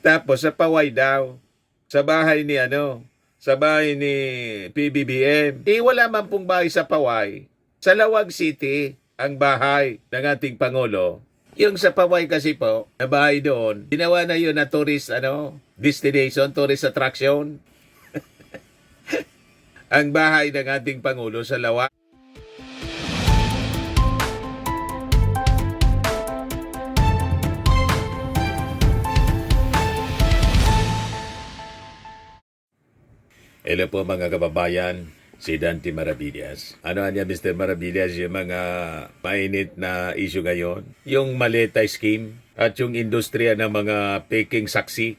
Tapos sa Paway daw, sa bahay ni sa bahay ni PBBM. Wala man pong bahay sa Paway. Sa Lawag City, ang bahay ng ating Pangulo. Yung sa Paway kasi po, na bahay doon, ginawa na yun na tourist, destination, tourist attraction. Ang bahay ng ating Pangulo sa Lawag. Hello po mga kababayan, si Dante Maravillas. Ano niya Mr. Maravillas, yung mga mainit na issue ngayon? Yung maleta scheme at yung industriya ng mga peking saksi.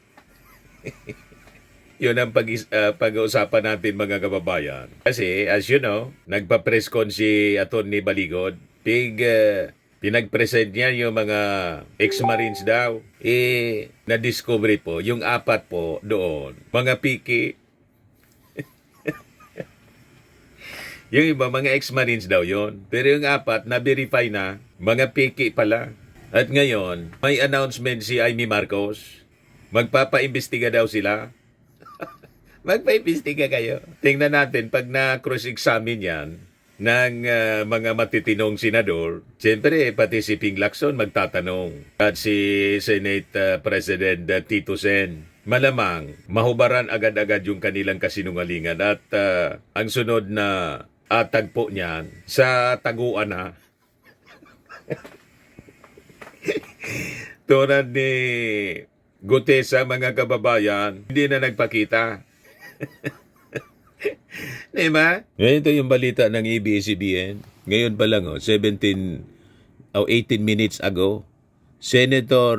Yun ang pag-uusapan natin mga kababayan. Kasi as you know, nagpa-press con si Atty. Baligod. Pinag-present niya yung mga ex-marines daw. Na-discover po, yung 4 po doon, mga piki. Yung iba, mga ex-marines daw yon. Pero yung 4, na-verify na, mga piki pala. At ngayon, may announcement si Amy Marcos. Magpapaimbestiga daw sila. Magpaimbestiga kayo. Tingnan natin, pag na-cross-examine yan ng mga matitinong senador, siyempre, pati si Ping Lacson magtatanong. At si Senate President Tito Sen. Malamang, mahubaran agad-agad yung kanilang kasinungalingan. At ang sunod na tagpo niyan sa taguan na. Tulad ni Gutesa, mga kababayan, hindi na nagpakita. Diba? Ito yung balita ng ABS-CBN. Ngayon pa lang, 18 minutes ago, Senator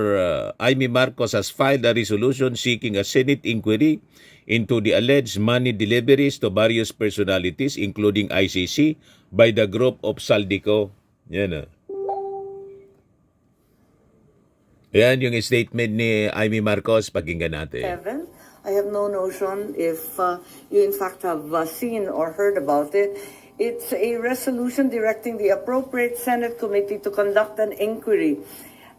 Amy Marcos has filed a resolution seeking a Senate inquiry into the alleged money deliveries to various personalities including ICC by the group of Saldico. Yan. Yan yung statement ni Amy Marcos. Pakinggan natin. Kevin, I have no notion if you in fact have seen or heard about it. It's a resolution directing the appropriate Senate committee to conduct an inquiry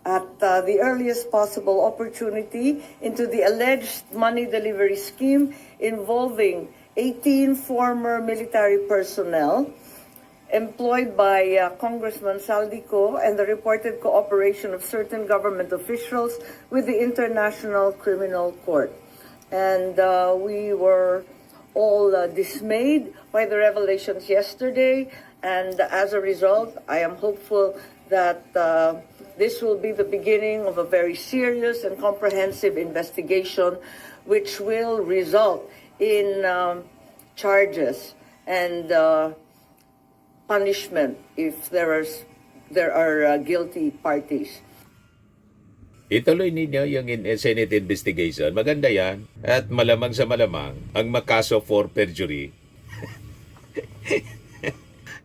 at the earliest possible opportunity into the alleged money delivery scheme involving 18 former military personnel employed by Congressman Saldico and the reported cooperation of certain government officials with the International Criminal Court. And we were all dismayed by the revelations yesterday, and as a result, I am hopeful that this will be the beginning of a very serious and comprehensive investigation which will result in charges and punishment if there are guilty parties. Ituloy ninyo yung Senate investigation. Maganda yan. At malamang sa malamang, ang makaso for perjury,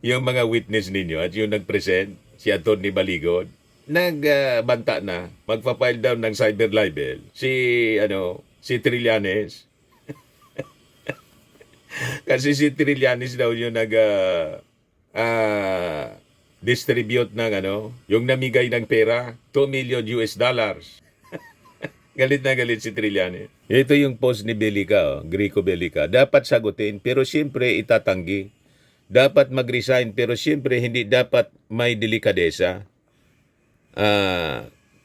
yung mga witness ninyo at yung nag-present, si Atty. Baligod, nagbanta na, magpa-file down ng cyber libel, si Trillanes. Kasi si Trillanes daw yung distribute ng yung namigay ng pera, $2 million. Galit na galit si Trillanes. Ito yung post ni Belica, Greco Belica. Dapat sagutin, pero siyempre itatanggi. Dapat mag-resign, pero siyempre hindi dapat may delikadesa.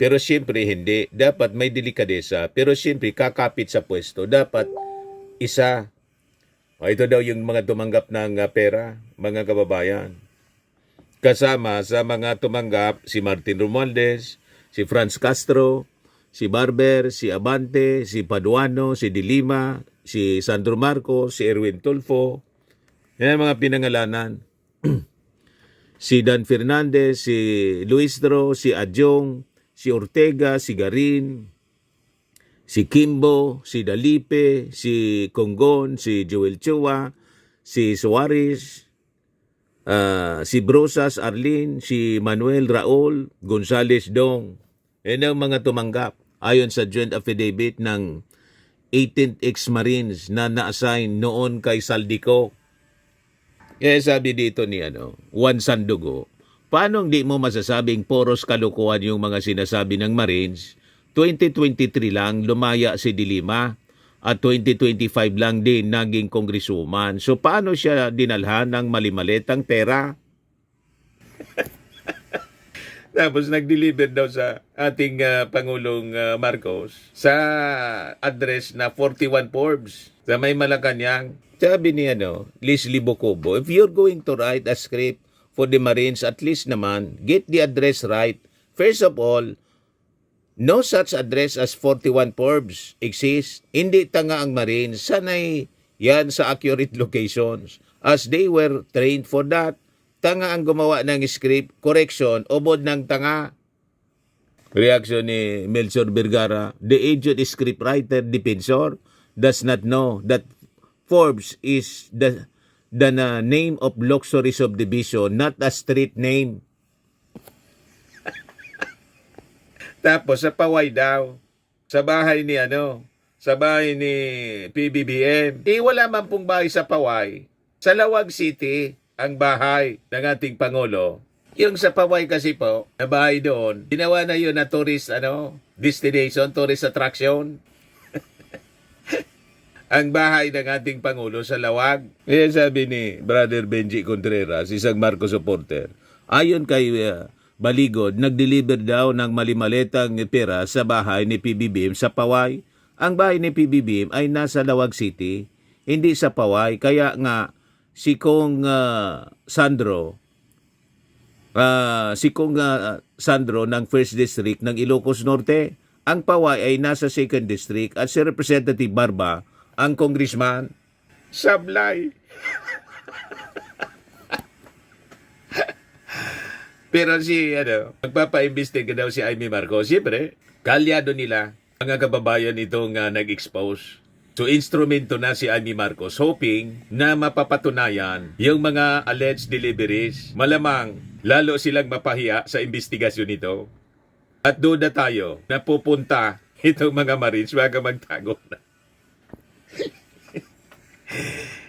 Pero siyempre hindi. Dapat may delikadesa. Pero siyempre kakapit sa pwesto. Dapat isa. Ito daw yung mga tumanggap ng pera, mga kababayan. Kasama sa mga tumanggap si Martin Romualdez, si Franz Castro, si Barber, si Abante, si Paduano, si Dilima, si Sandro Marcos, si Erwin Tulfo. Yan ang mga pinangalanan. Si Dan Fernandez, si Luistro, si Adjong, si Ortega, si Garin, si Kimbo, si Dalipe, si Conggon, si Joel Chua, si Suarez, si Brosas Arlene, si Manuel Raul, Gonzales Dong. Yan ang mga tumanggap ayon sa joint affidavit ng 18th ex-Marines na na-assign noon kay Saldico. Kaya sabi dito ni Juan Sandugo, paano hindi mo masasabing poros kalukuhan yung mga sinasabi ng Marines 2023 lang lumaya si De Lima at 2025 lang din naging congresswoman. So paano siya dinalhan ng mali-malitang pera? Tapos nag-deliver daw sa ating Pangulong Marcos sa address na 41 Forbes sa may Malacanang. Sabi ni Leslie Bocobo, if you're going to write a script for the Marines, at least naman, get the address right. First of all, no such address as 41 Forbes exists. Hindi tanga ang Marines. Sanay yan sa accurate locations. As they were trained for that. Tanga ang gumawa ng script, correction, ubod ng tanga. Reaction ni Melchor Vergara, the aged scriptwriter defensor does not know that Forbes is the name of luxury subdivision, not a street name. Tapos sa Paway daw, sa bahay ni PBBM. Wala man pong bahay sa Paway. Sa Lawag City, ang bahay ng ating Pangulo. Yung sa Paway kasi po, na bahay doon, ginawa na yun na tourist destination, tourist attraction. Ang bahay ng ating Pangulo sa Lawag. Kaya sabi ni Brother Benji Contreras, isang Marcos supporter, ayon kay Baligod, nag-deliver daw ng mali-malitang pera sa bahay ni PBBM sa Paway. Ang bahay ni PBBM ay nasa Lawag City, hindi sa Paway. Kaya nga, si Kong Sandro ng 1st District ng Ilocos Norte, ang Paway ay nasa 2nd District at si Representative Barba, ang congressman, sablay. Pero magpapaimbestiga daw si Amy Marcos. Siyempre, kalyado nila mga kababayan itong nag-expose. So, instrumento na si Amy Marcos hoping na mapapatunayan yung mga alleged deliveries. Malamang, lalo silang mapahiya sa investigasyon nito. At doon na tayo na pupunta itong mga Marines, wag magtago na.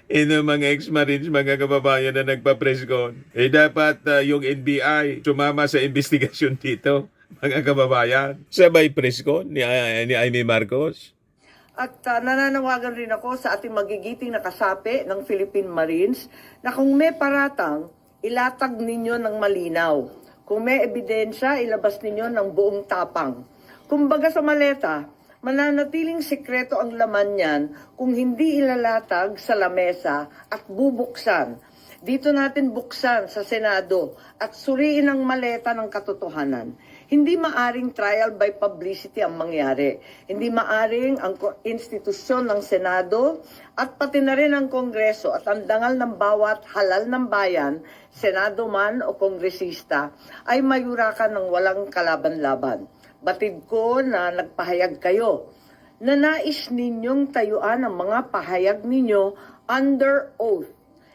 Itong mga ex-Marines, mga kababayan na nagpa-presscon, dapat yung NBI sumama sa investigasyon dito, mga kababayan. Sabay presscon ni Amy Marcos. At nananawagan rin ako sa ating magigiting na kasapi ng Philippine Marines na kung may paratang, ilatag ninyo ng malinaw. Kung may ebidensya, ilabas ninyo ng buong tapang. Kumbaga sa maleta, mananatiling sikreto ang laman niyan kung hindi ilalatag sa lamesa at bubuksan. Dito natin buksan sa Senado at suriin ang maleta ng katotohanan. Hindi maaring trial by publicity ang mangyari. Hindi maaring ang institusyon ng Senado at pati na rin ang Kongreso at ang dangal ng bawat halal ng bayan, Senado man o Kongresista, ay mayurakan ng walang kalaban-laban. Batid ko na nagpahayag kayo na nais ninyong tayuan ang mga pahayag ninyo under oath.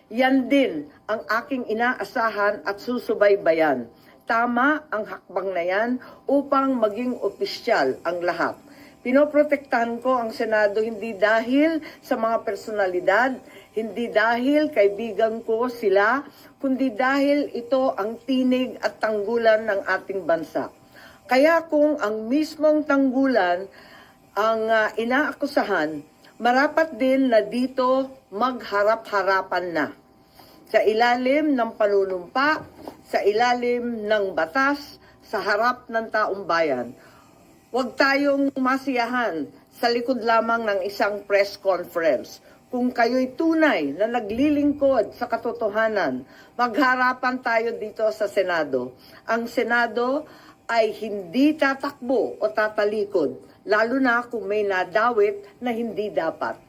Yan din ang aking inaasahan at susubaybayan. Tama ang hakbang na yan upang maging opisyal ang lahat. Pinoprotektahan ko ang Senado hindi dahil sa mga personalidad, hindi dahil kaibigan ko sila, kundi dahil ito ang tinig at tanggulan ng ating bansa. Kaya kung ang mismong tanggulan ang inaakusahan, marapat din na dito magharap-harapan na. Sa ilalim ng panunumpa, sa ilalim ng batas, sa harap ng taong bayan. Huwag tayong masiyahan sa likod lamang ng isang press conference. Kung kayo'y tunay na naglilingkod sa katotohanan, magharapan tayo dito sa Senado. Ang Senado ay hindi tatakbo o tatalikod, lalo na kung may nadawit na hindi dapat.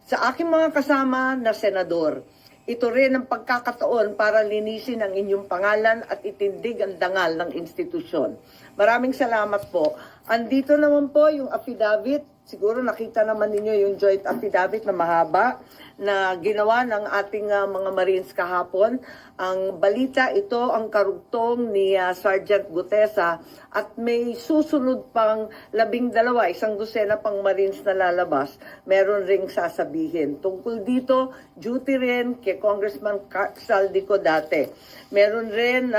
Sa aking mga kasama na senador, ito rin ang pagkakataon para linisin ang inyong pangalan at itindig ang dangal ng institusyon. Maraming salamat po. Andito naman po yung affidavit siguro nakita naman ninyo yung joint affidavit na mahaba na ginawa ng ating mga Marines kahapon. Ang balita ito ang karugtong ni Sergeant Gutesa at may susunod pang 12, isang dosena pang Marines na lalabas. Meron ring sasabihin. Tungkol dito, duty rin kay Congressman Saldico dati. Meron rin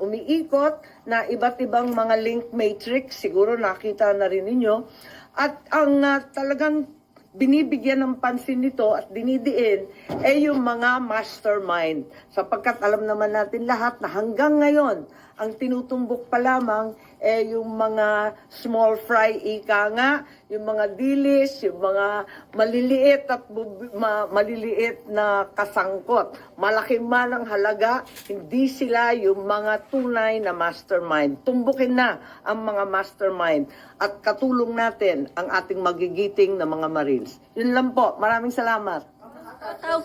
umiikot na iba't ibang mga link matrix, siguro nakita na rin ninyo. At ang talagang binibigyan ng pansin nito at dinidiin ay yung mga mastermind. Sapagkat alam naman natin lahat na hanggang ngayon, ang tinutumbok pa lamang ay yung mga small fry ika nga, yung mga dilis, yung mga maliliit at maliliit na kasangkot. Malaki man ang halaga, hindi sila yung mga tunay na mastermind. Tumbukin na ang mga mastermind at katulong natin ang ating magigiting na mga Marines. Yun lang po. Maraming salamat.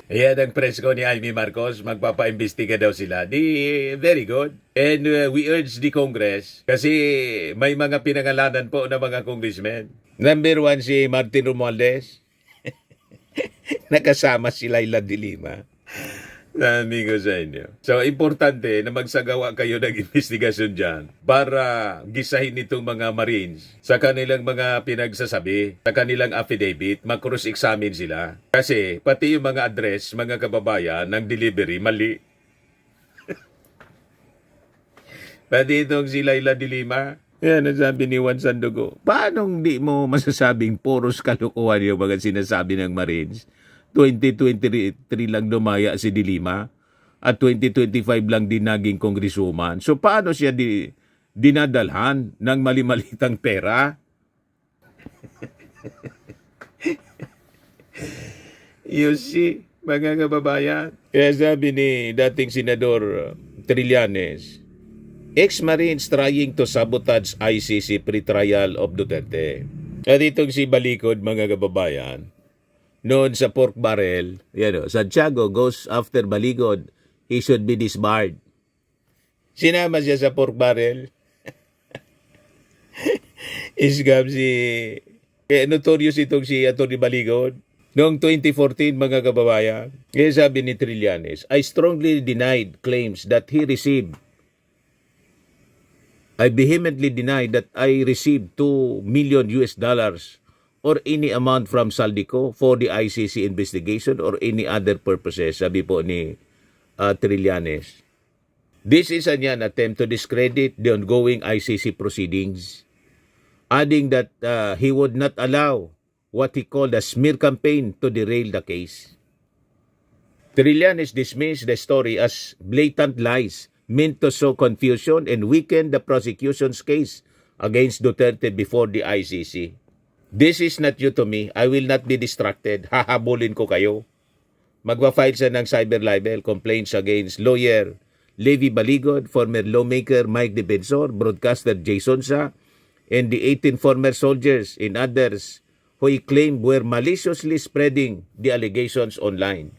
Ayan ang presko ni Jaime Marcos, magpapaimbestiga daw sila. Very good. And we urge the Congress, kasi may mga pinangalanan po na mga congressmen. Number 1 si Martin Romualdez. Nakasama si Laila de Lima. Sabi ko sa inyo. So, importante na magsagawa kayo ng investigasyon dyan para gisahin itong mga Marines sa kanilang mga pinagsasabi, sa kanilang affidavit, mag-cross-examine sila. Kasi, pati yung mga address, mga kababayan, ng delivery, mali. Pati itong si Laila de Lima, yan ang sabi ni Juan Sandogo. Paano di mo masasabing puros kalukuhan yung mga sinasabi ng Marines? 2023 lang dumaya si De Lima at 2025 lang din naging congresswoman. So paano siya dinadalhan ng mali-malitang pera? You see, mga kababayan. Kaya sabi ni dating Senador Trillanes, ex-Marines trying to sabotage ICC pre-trial of Duterte. At itong si Balikod, mga kababayan, noon sa pork barrel, Santiago goes after Baligod, he should be disbarred. Sinama siya sa pork barrel. Isgam notorious itong si Atty. Baligod. Noong 2014, mga kababayan, kaya sabi ni Trillanes, I strongly denied claims that he received. I vehemently denied that I received $2 million or any amount from Saldico for the ICC investigation or any other purposes, sabi po ni Trillanes. This is an attempt to discredit the ongoing ICC proceedings, adding that he would not allow what he called a smear campaign to derail the case. Trillanes dismissed the story as blatant lies meant to sow confusion and weaken the prosecution's case against Duterte before the ICC. This is not you to me. I will not be distracted. Hahabulin ko kayo. Magpa-file siya ng cyber libel complaints against lawyer Levi Baligod, former lawmaker Mike Defensor, broadcaster Jason Sa, and the 18 former soldiers and others who he claimed were maliciously spreading the allegations online.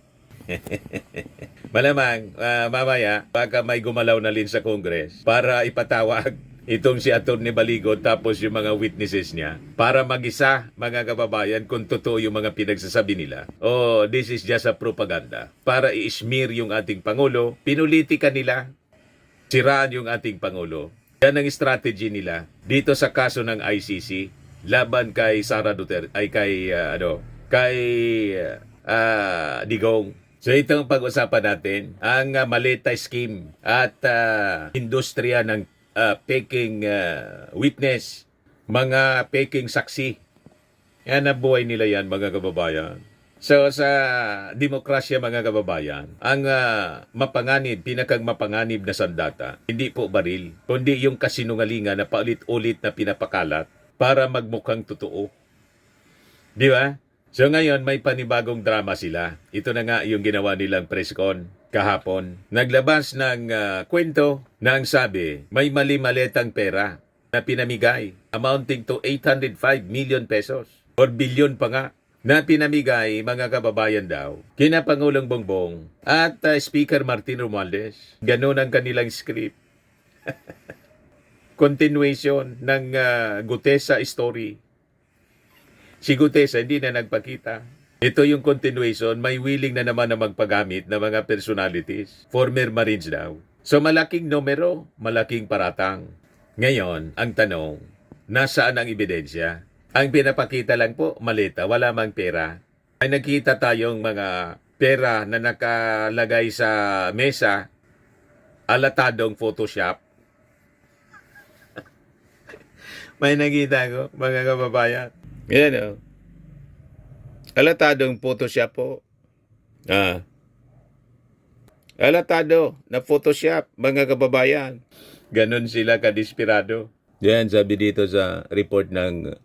Malamang, mamaya, baka may gumalaw na rin sa Congress para ipatawag itong si Atty. Baligod tapos yung mga witnesses niya para mag-isa, mga kababayan, kung totoo yung mga pinagsasabi nila. Oh, this is just a propaganda para i-smear yung ating Pangulo. Pinulitika nila, siraan yung ating Pangulo. Yan ang strategy nila dito sa kaso ng ICC laban kay Sara Duterte, ay kay Digong. So itong pag-usapan natin, ang maleta scheme at industriya ng peking witness, mga peking saksi. Yan ang buhay nila yan, mga kababayan. So sa demokrasya, mga kababayan, ang mapanganib, pinakang mapanganib na sandata, hindi po baril, kundi yung kasinungalingan na paulit-ulit na pinapakalat para magmukhang totoo. Di ba? So ngayon may panibagong drama sila. Ito na nga yung ginawa nilang press con kahapon. Naglabas ng kwento na ang sabi, may mali-maletang pera na pinamigay amounting to 805 million pesos or bilyon pa nga na pinamigay, mga kababayan daw, kina Pangulong Bongbong at Speaker Martin Romualdez. Ganun ang kanilang script. Continuation ng Gutesa story. Si Gutesa hindi na nagpakita. Ito yung continuation, may willing na naman na magpagamit ng mga personalities. Former Marines daw. So malaking numero, malaking paratang. Ngayon, ang tanong, nasaan ang ebidensya? Ang pinapakita lang po, malita, wala mang pera. Ay nakita tayong mga pera na nakalagay sa mesa, alatadong Photoshop. May nakita ko, mga kababayan. Yan o. Alatadong Photoshop po. Alatado na Photoshop, mga kababayan. Ganon sila kadesperado. Yan, sabi dito sa report ng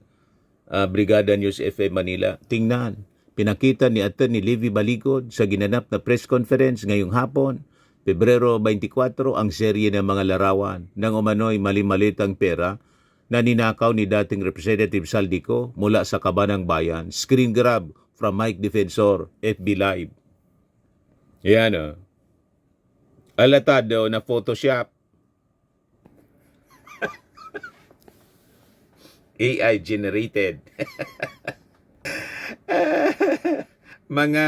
Brigada News FM Manila. Tingnan, pinakita ni Atty. Levy Baligod sa ginanap na press conference ngayong hapon, Pebrero 24, ang serye ng mga larawan ng umano'y mali-malitang pera na ninakaw ni dating Representative Saldico mula sa Kabanang Bayan. Screen grab from Mike Defensor, FB Live. Yan o. Alatado na Photoshop. AI generated. Mga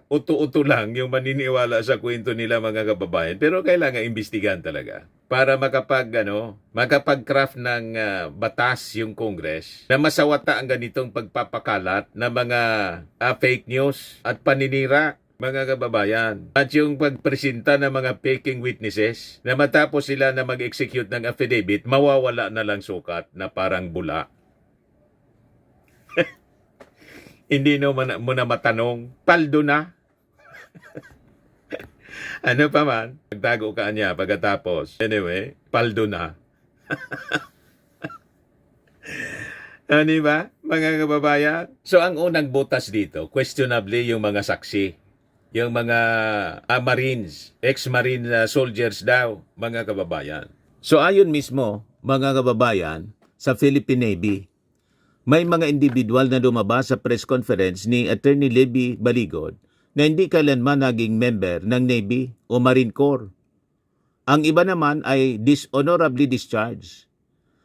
uto-uto lang yung maniniwala sa kwento nila, mga kababayan. Pero kailangan imbestigahan talaga para makapag-craft ng batas yung Congress na masawata ang ganitong pagpapakalat ng mga fake news at paninira, mga kababayan. At yung pagpresenta ng mga faking witnesses na matapos sila na mag-execute ng affidavit, mawawala na lang sukat na parang bula. Hindi mo na matanong, paldo na. Ano pa man, nagtago ka niya pagkatapos. Anyway, paldo na. Ano ba, mga kababayan? So, ang unang butas dito, questionably yung mga saksi. Yung mga Marines, ex-Marine soldiers daw, mga kababayan. So, ayon mismo, mga kababayan, sa Philippine Navy, may mga individual na lumabas sa press conference ni Atty. Levy Baligod na hindi kailanman naging member ng Navy o Marine Corps. Ang iba naman ay dishonorably discharged.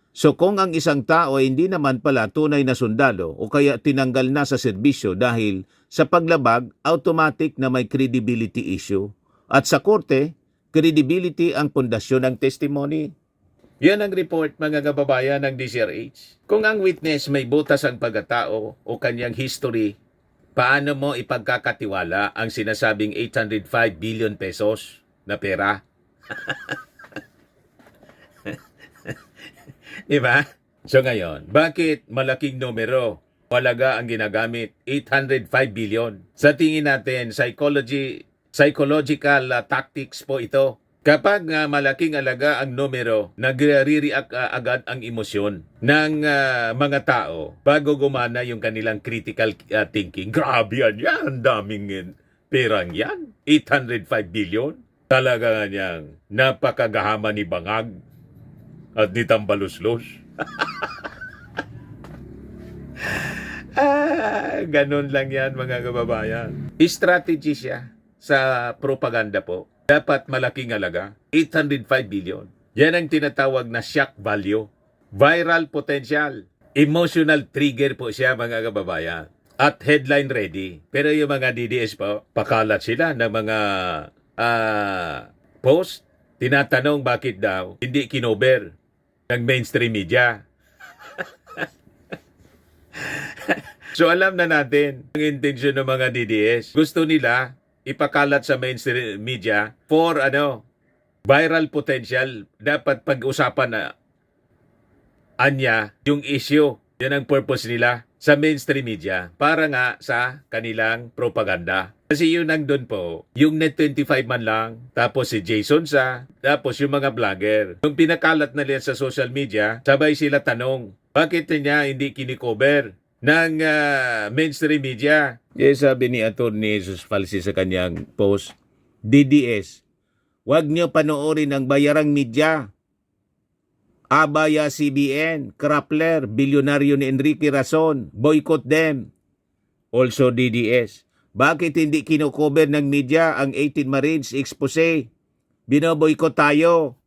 So kung ang isang tao ay hindi naman pala tunay na sundalo o kaya tinanggal na sa serbisyo dahil sa paglabag, automatic na may credibility issue. At sa korte, credibility ang pundasyon ng testimony. Yan ang report, mga kababayan, ng DCRH. Kung ang witness may butas ang pagkatao o kanyang history, paano mo ipagkakatiwala ang sinasabing 805 billion pesos na pera? Diba? So ngayon, bakit malaking numero? Halaga ang ginagamit, 805 billion. Sa tingin natin, psychological tactics po ito. Kapag malaking alaga ang numero, nagre-react agad ang emosyon ng mga tao bago gumana yung kanilang critical thinking. Grabe yan, daming perang yan. 805 billion. Talaga niyang napakagahama ni Bangag at ni Tambaluslos. Ganun lang yan, mga kababayan. Strategy siya sa propaganda po. Dapat malaking halaga, 805 billion. Yan ang tinatawag na shock value. Viral potential. Emotional trigger po siya, mga kababayan. At headline ready. Pero yung mga DDS po, pakalat sila ng mga post. Tinatanong bakit daw hindi kinover ng mainstream media. So alam na natin ang intensyon ng mga DDS. Gusto nila ipakalat sa mainstream media for viral potential. Dapat pag-usapan na anya yung issue. Yan ang purpose nila sa mainstream media para nga sa kanilang propaganda. Kasi yun ang doon po, yung Net25 man lang, tapos si Jason Sa, tapos yung mga vlogger. Yung pinakalat na nila sa social media, sabay sila tanong, bakit niya hindi kinikover ng mainstream media? Yes, sabi ni Atty. Jesus Falsi sa kanyang post, DDS, huwag niyo panoorin ang bayarang media. Abaya CBN, Krappler, bilyonaryo ni Enrique Razon, boycott them. Also DDS, bakit hindi kinocover ng media ang 18 Marines expose? Binoboycott tayo.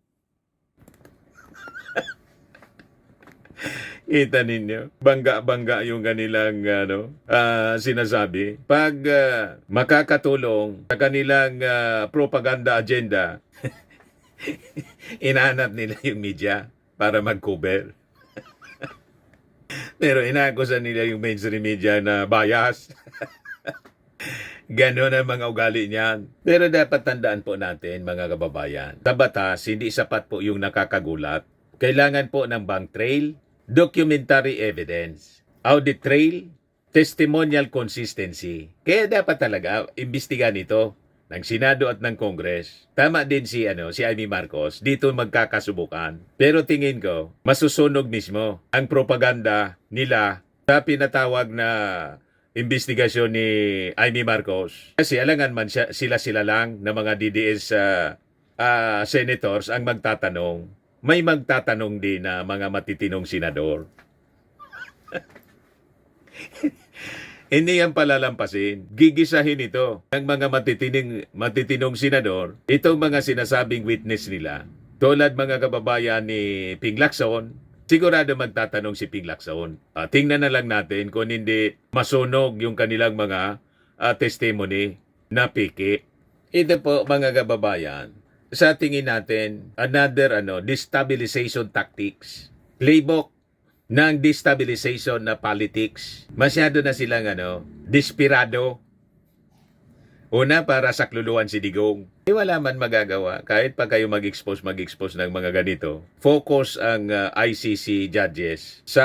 Kita ninyo, bangga-bangga yung kanilang sinasabi. Pag makakatulong sa kanilang propaganda agenda, inaanap nila yung media para mag-cover. Pero inaakusan nila yung mainstream media na bias. Ganon ang mga ugali niyan. Pero dapat tandaan po natin, mga kababayan, sa batas, hindi sapat po yung nakakagulat. Kailangan po ng bank trail, documentary evidence, audit trail, testimonial consistency. Kaya dapat talaga imbestigahan ito ng Senado at ng Congress. Tama din si Amy Marcos, dito magkakasubukan. Pero tingin ko, masusunog mismo ang propaganda nila sa pinatawag na investigasyon ni Amy Marcos. Kasi alangan man sila lang na mga DDS senators ang magtatanong. May magtatanong din na mga matitinong senador. Hindi yan palalampasin. Gigisahin ito ng mga matitinong senador. Itong mga sinasabing witness nila. Tulad mga kababayan ni Ping Lacson, sigurado magtatanong si Ping Lacson. Tingnan na lang natin kung hindi masunog yung kanilang mga testimony na piki. Ito po mga kababayan, sa tingin natin, another destabilization tactics. Playbook ng destabilization na politics. Masyado na silang desperado. Una, para sakluluan si Digong. Wala man magagawa. Kahit pa kayo mag-expose ng mga ganito. Focus ang ICC judges sa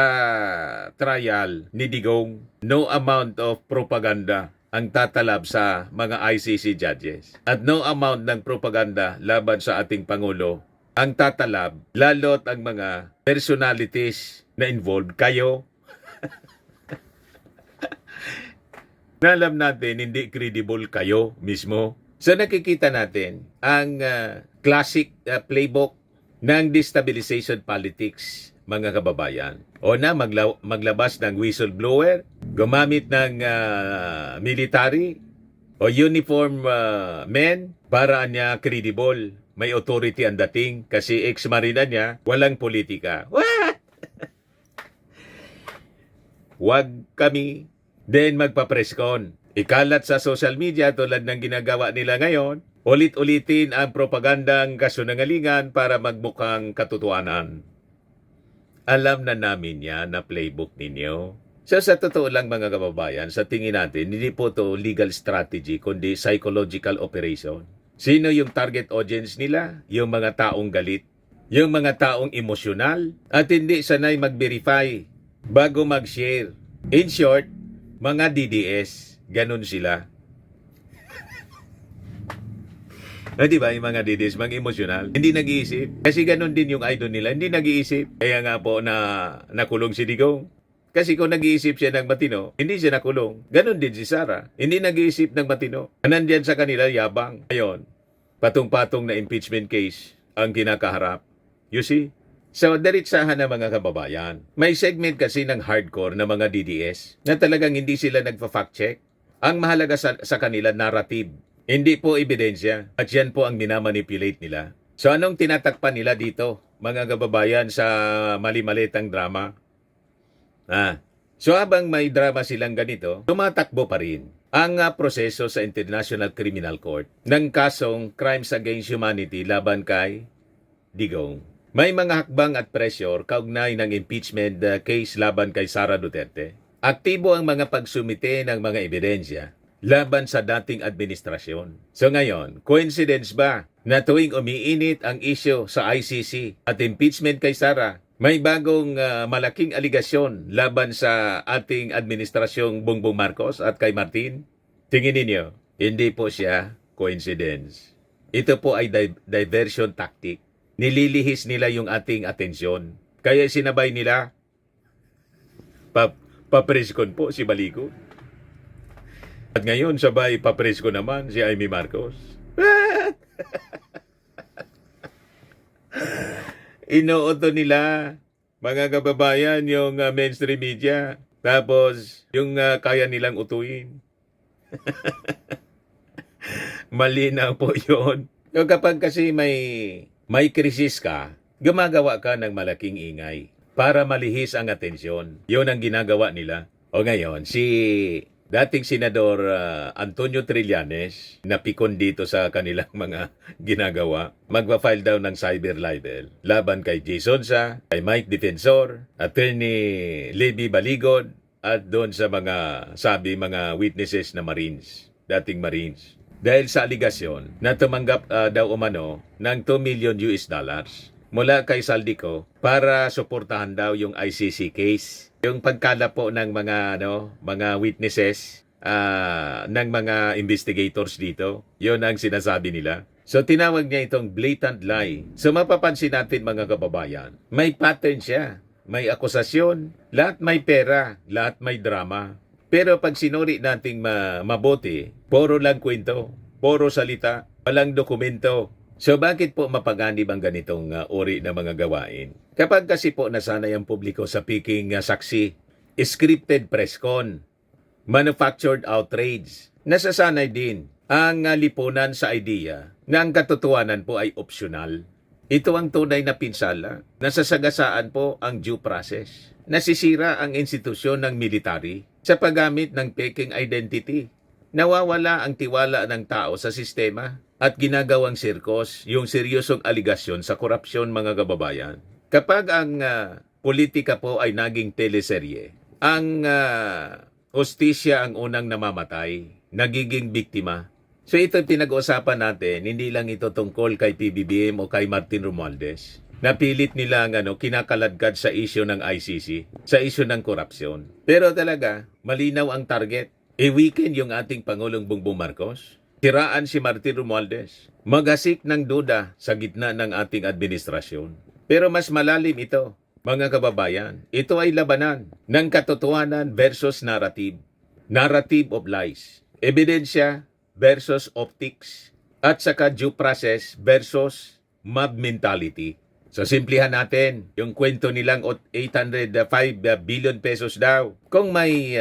trial ni Digong. No amount of propaganda ang tatalab sa mga ICC judges. At no amount ng propaganda laban sa ating Pangulo ang tatalab, lalo't ang mga personalities na involved, kayo, na alam natin hindi credible kayo mismo. So nakikita natin ang classic playbook ng destabilization politics, mga kababayan. O na maglabas ng whistleblower, gumamit ng military o uniform men para niya credible. May authority ang dating kasi ex-marina niya, walang politika. What? Huwag kami then magpa-presscon. Ikalat sa social media tulad ng ginagawa nila ngayon, ulit-ulitin ang propagandang kasunungalingan para magmukhang katotohanan. Alam na namin yan na playbook ninyo. So sa totoo lang mga kababayan, sa tingin natin, hindi po to legal strategy, kundi psychological operation. Sino yung target audience nila? Yung mga taong galit, yung mga taong emosyonal, at hindi sanay mag-verify bago mag-share. In short, mga DDS, ganun sila. Diba, yung mga DDS, mga emosyonal, hindi nag-iisip. Kasi ganun din yung idol nila, hindi nag-iisip. Kaya nga po na nakulong si Digong. Kasi kung nag-iisip siya ng matino, hindi siya nakulong. Ganun din si Sara, hindi nag-iisip ng matino. Nandyan sa kanila, yabang. Ayun, patong-patong na impeachment case ang kinakaharap. You see? So, diretsahan na mga kababayan. May segment kasi ng hardcore na mga DDS na talagang hindi sila nagpa-fact check. Ang mahalaga sa kanila, narrative. Hindi po ebidensya. At yan po ang minamanipulate nila. So, anong tinatakpan nila dito, mga kababayan, sa mali-malitang drama? So, habang may drama silang ganito, tumatakbo pa rin ang proseso sa International Criminal Court ng kasong Crimes Against Humanity laban kay Digong. May mga hakbang at pressure kaugnay ng impeachment case laban kay Sara Duterte. Aktibo ang mga pagsumite ng mga ebidensya laban sa dating administrasyon. So ngayon, coincidence ba na tuwing umiinit ang issue sa ICC at impeachment kay Sara, may bagong malaking aligasyon laban sa ating administrasyong Bongbong Marcos at kay Martin? Tingin ninyo, hindi po siya coincidence. Ito po ay diversion tactic. Nililihis nila yung ating atensyon. Kaya sinabay nila, papreskon po si Baligo. At ngayon, sabay papresko naman si Amy Marcos. Inuuto nila, mga kababayan, yung mainstream media. Tapos, yung kaya nilang utuin. Malinaw po yun. Kapag kasi may krisis ka, gumagawa ka ng malaking ingay para malihis ang atensyon. Yun ang ginagawa nila. O ngayon, si dating Senador Antonio Trillanes, napikon dito sa kanilang mga ginagawa, magpa-file daw ng cyber libel laban kay Jason Sa, kay Mike Defensor, Attorney Levy Baligod, at doon sa mga witnesses na Marines, dating Marines. Dahil sa aligasyon na tumanggap daw umano ng 2 million US dollars mula kay Saldico para suportahan daw yung ICC case. Yung pagkala po ng mga witnesses ng mga investigators dito, yun ang sinasabi nila. So tinawag niya itong blatant lie. So mapapansin natin mga kababayan, may pattern siya. May akusasyon, lahat may pera, lahat may drama. Pero pag sinuri nating mabuti, puro lang kwento, puro salita, walang dokumento. So bakit po mapaganib ang ganitong uri ng mga gawain? Kapag kasi po nasanay ang publiko sa piking saksi, scripted press con, manufactured outrage, nasasanay din ang lipunan sa idea na ang katotohanan po ay optional. Ito ang tunay na pinsala. Nasasagasaan po ang due process. Nasisira ang institusyon ng military sa paggamit ng peking identity. Nawawala ang tiwala ng tao sa sistema at ginagawang sirkos yung seryosong aligasyon sa korupsyon mga kababayan. Kapag ang politika po ay naging teleserye, ang hostisya ang unang namamatay, nagiging biktima. So ito pinag-uusapan natin, hindi lang ito tungkol kay PBBM o kay Martin Romualdez. Napilit nila kinakaladkad sa isyu ng ICC, sa isyu ng korupsyon. Pero talaga, malinaw ang target. I-weekend yung ating Pangulong Bongbong Marcos. Siraan si Martin Romualdez. Magasik ng duda sa gitna ng ating administrasyon. Pero mas malalim ito, mga kababayan. Ito ay labanan ng katotohanan versus narrative. Narrative of lies. Ebidensya versus optics. At saka due process versus mob mentality. So simplihan natin, yung kwento nilang 805 billion pesos daw. Kung may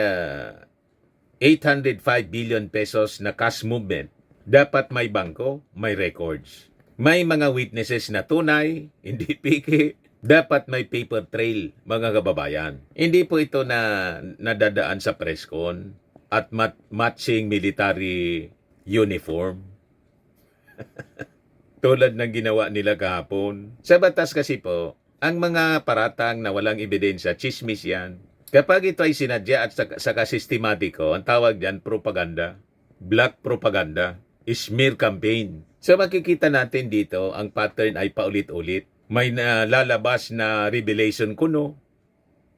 805 billion pesos na cash movement, dapat may bangko, may records. May mga witnesses na tunay, hindi piki. Dapat may paper trail, mga kababayan. Hindi po ito na nadadaan sa press con at matching military uniform. Tulad ng ginawa nila kahapon. Sa batas kasi po, ang mga paratang na walang ebidensya, chismis yan. Kapag ito ay sinadya at saka sistematiko, ang tawag diyan propaganda, black propaganda, smear campaign. So makikita natin dito, ang pattern ay paulit-ulit. May nalalabas na revelation kuno,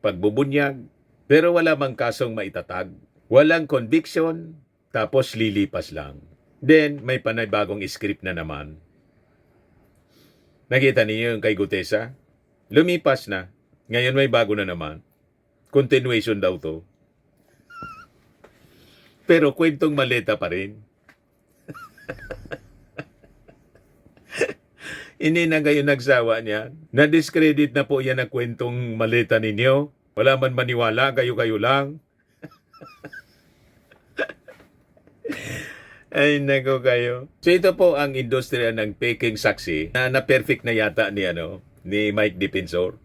pagbubunyag, pero wala mang kasong maitatag. Walang conviction, tapos lilipas lang. Then, may panibagong script na naman. Nakita niyo yung kay Gutesa? Lumipas na. Ngayon may bago na naman. Continuation daw to. Pero kwentong maleta pa rin. Hindi na kayo nagsawa niya. Na-discredit na po yan ang kwentong maleta ninyo. Wala man maniwala, kayo-kayo lang. Ay, nako kayo. So ito po ang industriya ng peking saksi na perfect na yata ni Mike Defensor.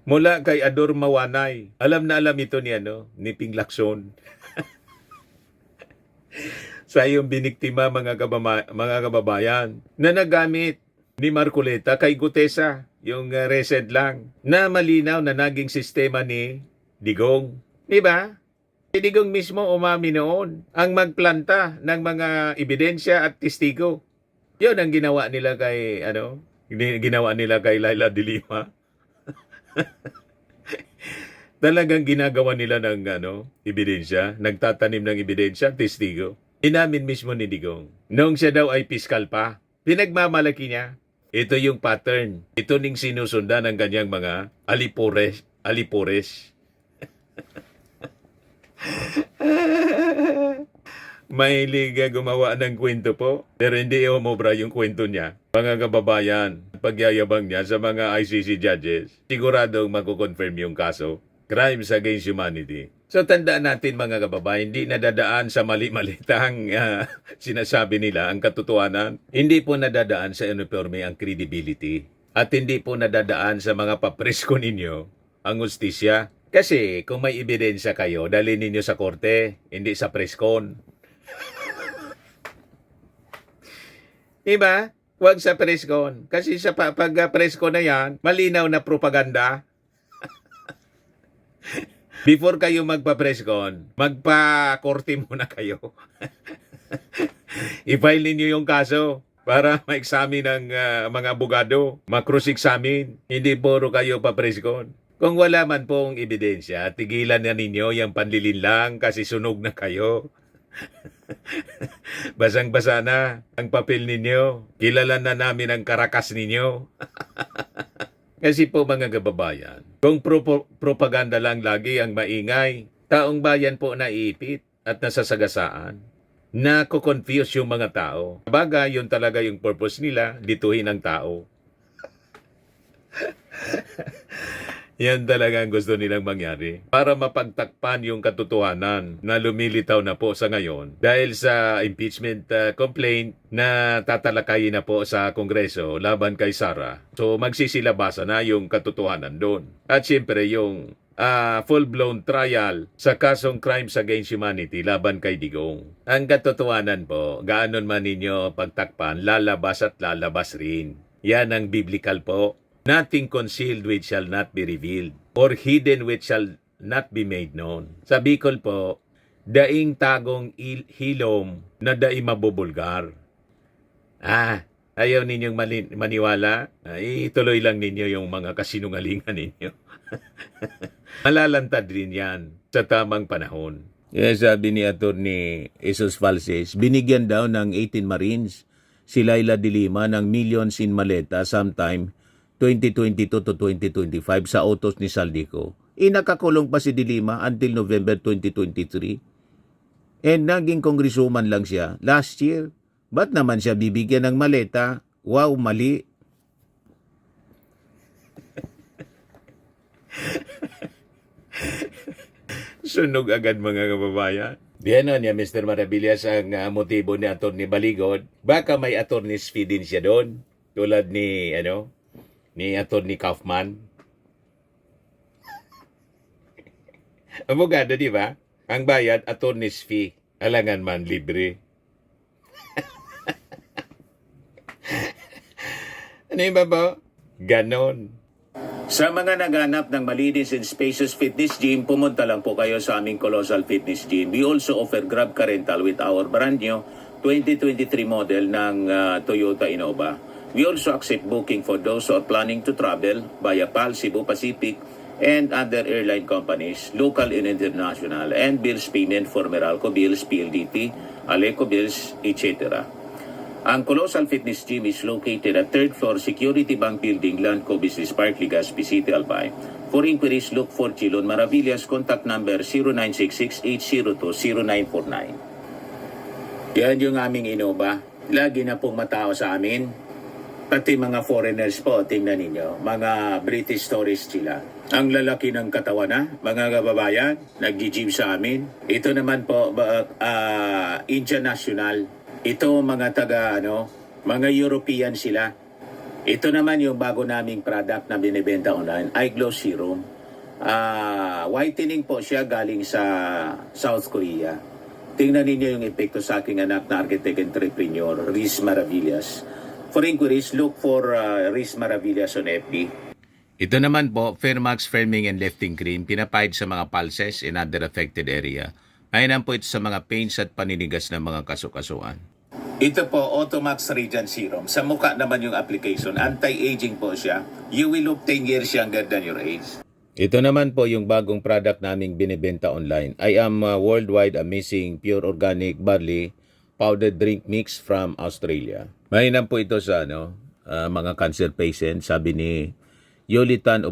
Mula kay Ador Mawanay. Alam na alam ito ni Ping Lacson. Sa iyong biniktima mga kababayan na nagamit ni Marcoleta kay Gutesa, yung recent lang, na malinaw na naging sistema ni Digong. Diba? Si Digong mismo umami noon ang magplanta ng mga ebidensya at testigo. Yun ang ginawa nila kay Laila de Lima. Talagang ginagawa nila ng ebidensya, nagtatanim ng ebidensya, testigo. Inamin mismo ni Digong. Noong siya daw ay piskal pa, pinagmamalaki niya. Ito yung pattern. Ito ning sinusundan ng kanyang mga alipores. Mahilig gumawa ng kwento po, pero hindi umobra yung kwento niya. Mga kababayan, pagyayabang niya sa mga ICC judges, siguradong makukonfirm yung kaso. Crimes against humanity. So tandaan natin mga kababayan, hindi nadadaan sa mali-malitang sinasabi nila ang katotohanan. Hindi po nadadaan sa uniforme ang credibility. at hindi po nadadaan sa mga papresko ninyo ang hustisya. Kasi kung may ebidensya kayo, dalhin ninyo sa korte, hindi sa preskon. Diba? Huwag sa preskon. Kasi sa pag preskon na yan, malinaw na propaganda. Before kayo magpa-preskon, magpa-korte muna kayo. I-file ninyo yung kaso para ma-examine ng mga abogado, ma-cross-examine. Hindi puro kayo pa-preskon. Kung wala man pong ebidensya, tigilan na ninyo yung panlilinlang kasi sunog na kayo. Basang-basa na ang papel ninyo. Kilala na namin ang karakas ninyo. Kasi po mga kababayan, kung propaganda lang lagi ang maingay, taong bayan po naiipit at nasasagasaan. Nako-confuse yung mga tao. Bagay, yun talaga yung purpose nila, dituhin ang tao. Yan talaga ang gusto nilang mangyari. Para mapagtakpan yung katotohanan na lumilitaw na po sa ngayon dahil sa impeachment complaint na tatalakayin na po sa Kongreso laban kay Sara. So magsisilabasa na yung katotohanan doon. At siyempre yung full-blown trial sa kasong crimes against humanity laban kay Digong. Ang katotohanan po, gaanon man ninyo pagtakpan, lalabas at lalabas rin. Yan ang biblical po. Nothing concealed which shall not be revealed, or hidden which shall not be made known. Sa Bicol po, daing tagong hilom na daing mabubulgar. Ayaw ninyong maniwala? Ituloy lang ninyo yung mga kasinungalingan ninyo. Malalantad rin yan sa tamang panahon. Kaya sabi ni Atty. Jesus Falses, binigyan daw ng 18 Marines si Laila de Lima ng millions in maleta sometime 2022 to 2025 sa utos ni Saldico. Nakakulong pa si de Lima until November 2023. And naging congresswoman lang siya last year. Ba't naman siya bibigyan ng maleta? Wow, mali. Sunog agad mga kababayan. Diyan niya Mr. Maravillas ang motibo ni Atty. Baligod. Baka may attorney's fee din siya doon. Tulad ni Atty. Kaufman. Abogado, di ba? Ang bayad, attorney's fee. Alangan man, libre. Ano yung ba po? Ganon. Sa mga naghanap ng malinis and spacious fitness gym, pumunta lang po kayo sa aming Colossal Fitness Gym. We also offer Grab Car Rental with our brand new 2023 model ng Toyota Innova. We also accept booking for those who are planning to travel via PAL, Cebu Pacific, and other airline companies, local and international, and bills payment for Meralco Bills, PLDT, Aleco Bills, etc. Ang Colossal Fitness Gym is located at 3rd floor Security Bank Building, Landco Business Park, Legazpi City, Albay. For inquiries, look for Chilon Maravillas. Contact number 0966-802-0949. Yan yung aming Innova. Lagi na pong matao sa amin. Pati mga foreigners po, tingnan ninyo. Mga British tourists sila. Ang lalaki ng katawan na, mga kababayan, nag-gym sa amin. Ito naman po, Indian National. Ito mga mga European sila. Ito naman yung bago naming product na binibenta online, Eye Glow Serum. Whitening po siya galing sa South Korea. Tingnan ninyo yung epekto sa aking anak na architect entrepreneur, Riz Maravillas. For inquiries, look for Riz Maravillas on FB. Ito naman po, Fairmax Firming and Lifting Cream, pinapahid sa mga pulses in other affected area. Ayan po ito sa mga pains at paninigas ng mga kasukasuan. Ito po, Automax Radiant Serum. Sa mukha naman yung application. Anti-aging po siya. You will look 10 years younger than your age. Ito naman po yung bagong product naming binibenta online. I am worldwide amazing pure organic barley powdered drink mix from Australia. Mainam po ito sa mga cancer patients. Sabi ni Yolitan,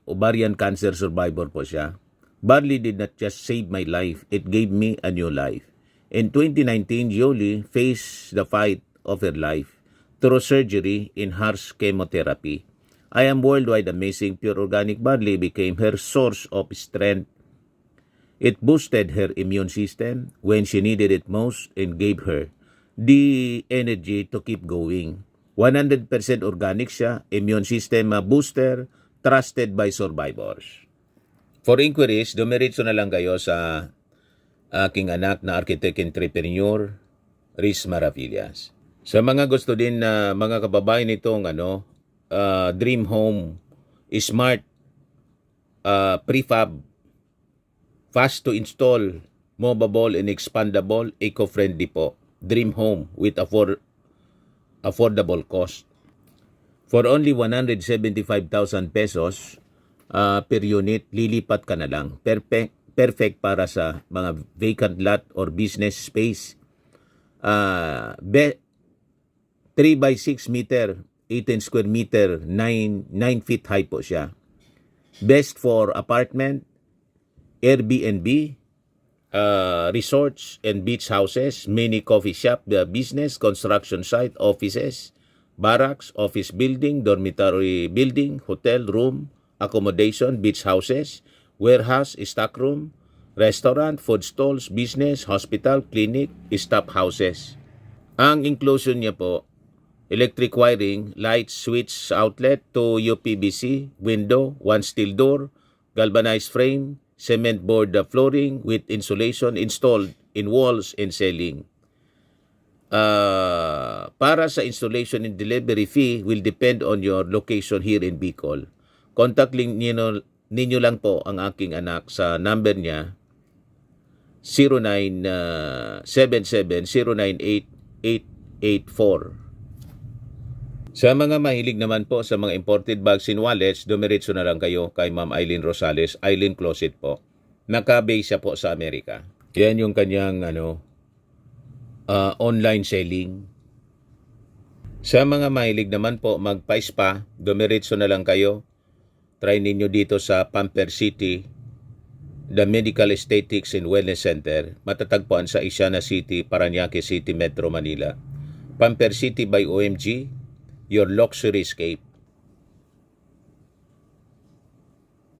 ovarian cancer survivor po siya. Barley did not just save my life, it gave me a new life. In 2019, Yoli faced the fight of her life through surgery in harsh chemotherapy. I am worldwide amazing pure organic barley became her source of strength. It boosted her immune system when she needed it most and gave her the energy to keep going. 100% organic siya, immune system booster, trusted by survivors. For inquiries, dumiretso na lang kayo sa aking anak na architect entrepreneur, Riz Maravillas. Sa mga gusto din na mga kababayan nitong Dream Home, smart, prefab, fast to install, movable and expandable, eco-friendly po. Dream Home with affordable cost. For only 175,000 pesos per unit, lilipat ka na lang. Perfect para sa mga vacant lot or business space. 3 by 6 meter, 18 square meter, 9 feet high po siya. Best for apartment, Airbnb, resorts and beach houses, mini coffee shop, business, construction site, offices, barracks, office building, dormitory building, hotel room, accommodation, beach houses, warehouse, stockroom, restaurant, food stalls, business, hospital, clinic, staff houses. Ang inclusion niya po, electric wiring, light switch outlet, 2 UPVC, window, 1 steel door, galvanized frame, cement board flooring with insulation installed in walls and ceiling. Para sa installation and delivery fee will depend on your location here in Bicol. Contact link ninyo lang po ang aking anak sa number niya 0977-098-8884. Sa mga mahilig naman po sa mga imported bags and wallets, dumiretso na lang kayo kay Ma'am Eileen Rosales, Eileen Closet po. Naka-base siya po sa Amerika. Yan yung kanyang online selling. Sa mga mahilig naman po magpa-spa, dumiretso na lang kayo. Try ninyo dito sa Pamper City, the Medical Aesthetics and Wellness Center. Matatagpuan sa Isiana City, Parañaque City, Metro Manila. Pamper City by OMG, your luxury escape.